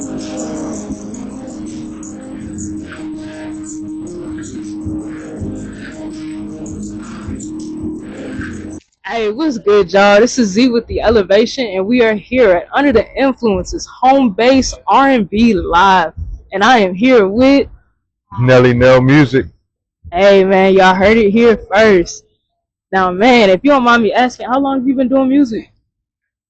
Hey, what's good, y'all? This is Z with the Elevation, and we are here at Under the Influences HomeBase R&B Live, and I am here with Nelly Nell Music. Hey, man, y'all heard it here first. Now, man, if you don't mind me asking, how long have you been doing music?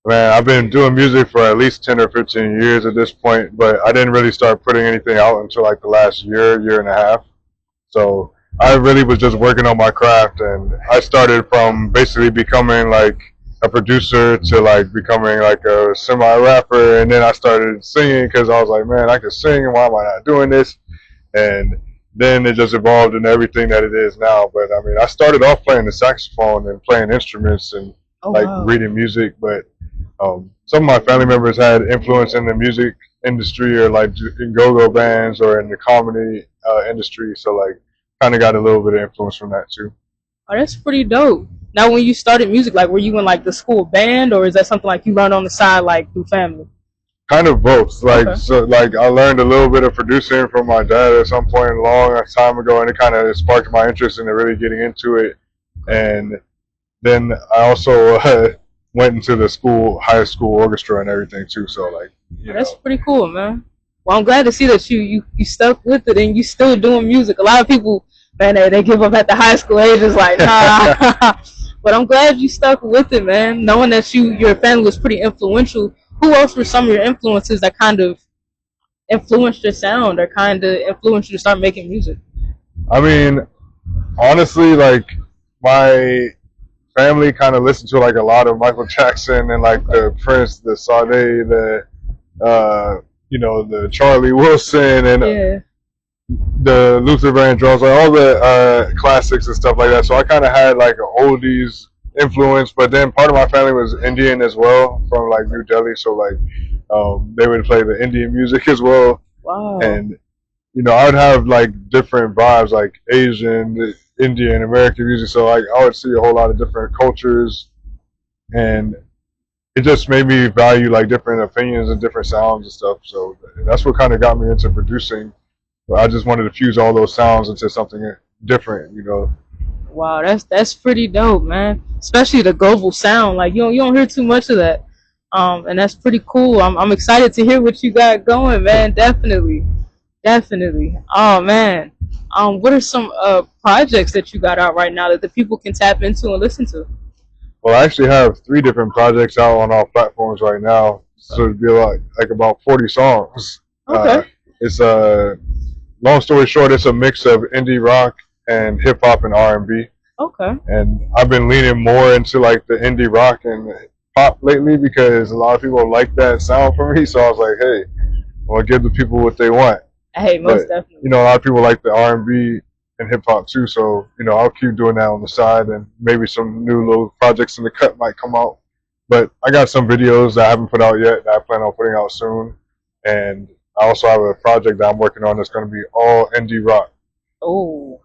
Man, I've been doing music for at least 10 or 15 years at this point, but I didn't really start putting anything out until like the last year and a half. So I really was just working on my craft, and I started from basically becoming like a producer to like becoming like a semi-rapper, and then I started singing because I was like, man, I can sing, why am I not doing this? And then it just evolved into everything that it is now. But I mean, I started off playing the saxophone and playing instruments and like Wow. reading music, but some of my family members had influence in the music industry or like in go-go bands or in the comedy industry. So like kind of got a little bit of influence from that too. Oh, that's pretty dope. Now, when you started music, like, were you in like the school band, or is that something like you learned on the side, like through family? Kind of both. Like Okay. so, like I learned a little bit of producing from my dad at some point a long time ago, and it kind of sparked my interest into really getting into it. And then I also went into the high school orchestra and everything too. So like, Oh, that's pretty cool, man. Well, I'm glad to see that you stuck with it and you still doing music. A lot of people, man, they give up at the high school age. It's like, nah. But I'm glad you stuck with it, man. Knowing that your family was pretty influential. Who else were some of your influences that kind of influenced your sound or kind of influenced you to start making music? I mean, honestly, like my family kind of listened to like a lot of Michael Jackson and like the Prince, the Sade, the the Charlie Wilson and Yeah. the Luther Vandross, like all the classics and stuff like that. So I kind of had like an oldies influence, but then part of my family was Indian as well, from like New Delhi. So like they would play the Indian music as well, Wow. and I would have like different vibes, like Asian, Indian, American music. So like I would see a whole lot of different cultures, and it just made me value like different opinions and different sounds and stuff. So that's what kind of got me into producing. But I just wanted to fuse all those sounds into something different. Wow, that's pretty dope, man. Especially the global sound. Like you don't hear too much of that. And that's pretty cool. I'm excited to hear what you got going, man. Definitely. Definitely. Oh man. What are some projects that you got out right now that the people can tap into and listen to? Well, I actually have 3 different projects out on all platforms right now. So it'd be like about 40 songs. Okay. It's long story short, it's a mix of indie rock and hip hop and R&B. Okay. And I've been leaning more into like the indie rock and pop lately because a lot of people like that sound for me. So I was like, hey, I want to give the people what they want. Hey, most But definitely. a lot of people like the R&B and hip hop too. So I'll keep doing that on the side, and maybe some new little projects in the cut might come out. But I got some videos that I haven't put out yet that I plan on putting out soon, and I also have a project that I'm working on that's going to be all indie rock. Oh.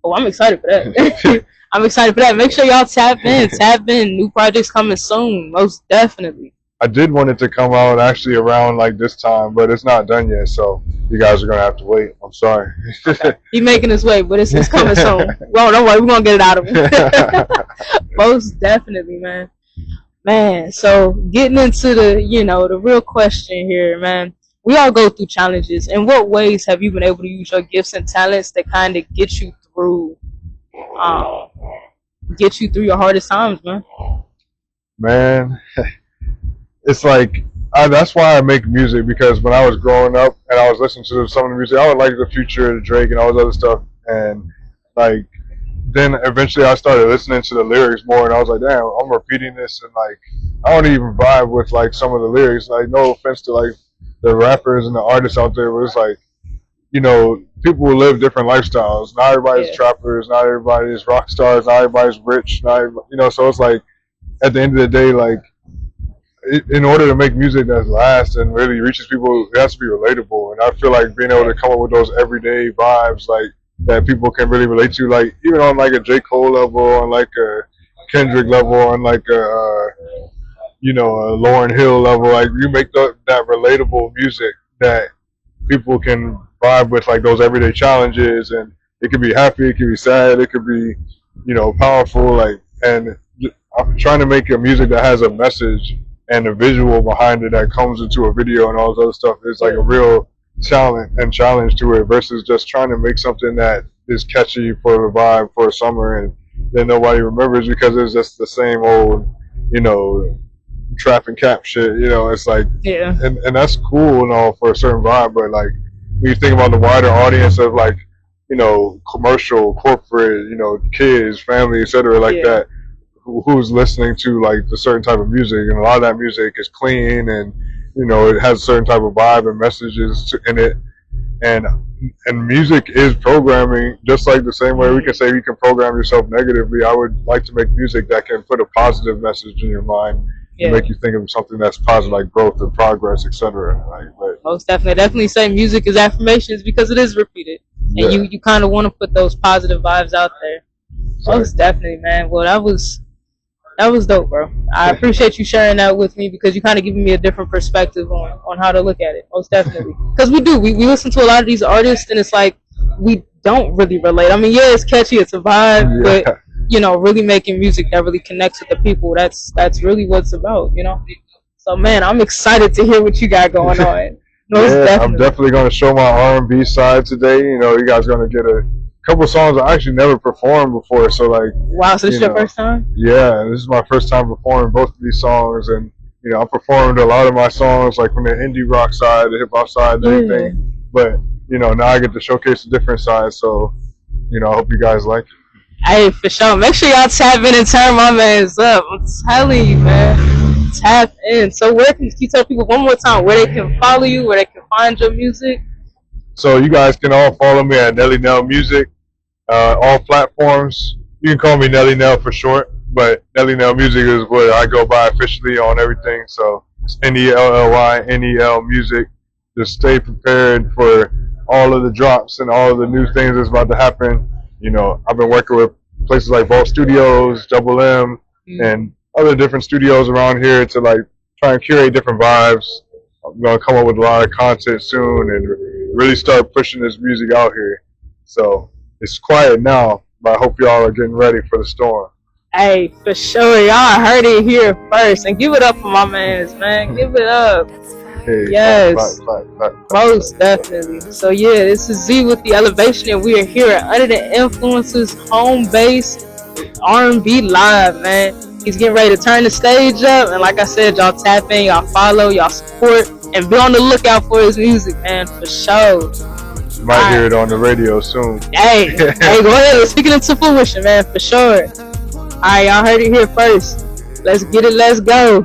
Oh, I'm excited for that. I'm excited for that. Make sure y'all tap in. Tap in. New projects coming soon. Most definitely. I did want it to come out actually around like this time, but it's not done yet, so you guys are going to have to wait. I'm sorry. He making his way, but it's coming soon. Well, don't worry, we're gonna get it out of him. Most definitely, man. Man, so getting into the real question here, man. We all go through challenges. In what ways have you been able to use your gifts and talents to kind of um, get you through your hardest times, man? Man, it's like that's why I make music, because when I was growing up and I was listening to some of the music, I would like the Future, Drake, and all this other stuff, and like then eventually I started listening to the lyrics more, and I was like, damn, I'm repeating this, and like I don't even vibe with like some of the lyrics. Like, no offense to like the rappers and the artists out there, but it's like people will live different lifestyles. Not everybody's trappers, not everybody's rock stars, not everybody's rich, not everybody, so it's like at the end of the day, like in order to make music that lasts and really reaches people, it has to be relatable. And I feel like being able to come up with those everyday vibes, like that people can really relate to, like even on like a J. Cole level, on like a Kendrick level, on like a Lauren Hill level, like you make that relatable music that people can vibe with, like those everyday challenges, and it could be happy, it could be sad, it could be, you know, powerful, like, and I'm trying to make a music that has a message and a visual behind it that comes into a video and all this other stuff. It's like a real challenge to it versus just trying to make something that is catchy for the vibe for summer and then nobody remembers because it's just the same old, you know, trap and cap shit. You know, it's like, and that's cool and all for a certain vibe, but like when you think about the wider audience of like, you know, commercial, corporate, you know, kids, family, etc., like that, who's listening to like a certain type of music, and a lot of that music is clean and, you know, it has a certain type of vibe and messages in it, and music is programming, just like the same way we can say you can program yourself negatively. I would like to make music that can put a positive message in your mind and make you think of something that's positive, like growth and progress, etc. Like, most definitely say music is affirmations because it is repeated, and you kind of want to put those positive vibes out there. Most definitely, man. Well, that was dope, bro. I appreciate you sharing that with me because you kind of giving me a different perspective on how to look at it. Most definitely, because we listen to a lot of these artists and it's like we don't really relate. I mean, yeah, it's catchy, it's a vibe, but you know, really making music that really connects with the people. That's really what it's about, you know. So, man, I'm excited to hear what you got going on. I'm definitely going to show my R&B side today. You know, you guys going to get a couple songs I actually never performed before. So, like, wow, so this is your first time? Yeah, this is my first time performing both of these songs, and you know, I performed a lot of my songs like from the indie rock side, the hip hop side, and everything. But you know, now I get to showcase a different side. So, you know, I hope you guys like it. Hey, for sure. Make sure y'all tap in and turn my mans up. I'm telling you, man. Tap in. So where can you tell people one more time where they can follow you, where they can find your music? So you guys can all follow me at Nelly Nell Music, all platforms. You can call me Nelly Nell for short, but Nelly Nell Music is what I go by officially on everything. So it's NELLYNEL Music. Just stay prepared for all of the drops and all of the new things that's about to happen. You know, I've been working with places like Vault Studios, Double M, and other different studios around here to like try and curate different vibes. I'm gonna come up with a lot of content soon and really start pushing this music out here. So it's quiet now, but I hope y'all are getting ready for the storm. Hey, for sure, y'all heard it here first, and give it up for my mans, man. Give it up. Hey, yes, most definitely. So yeah, this is Z with the Elevation, and we are here at Under the Influences HomeBase R&B Live, man. He's getting ready to turn the stage up, and like I said, y'all tap in, y'all follow, y'all support, and be on the lookout for his music, man, for sure. You might hear it on the radio soon. Hey, go ahead, let's speak it into fruition, man, for sure. Alright, y'all heard it here first. Let's get it, let's go.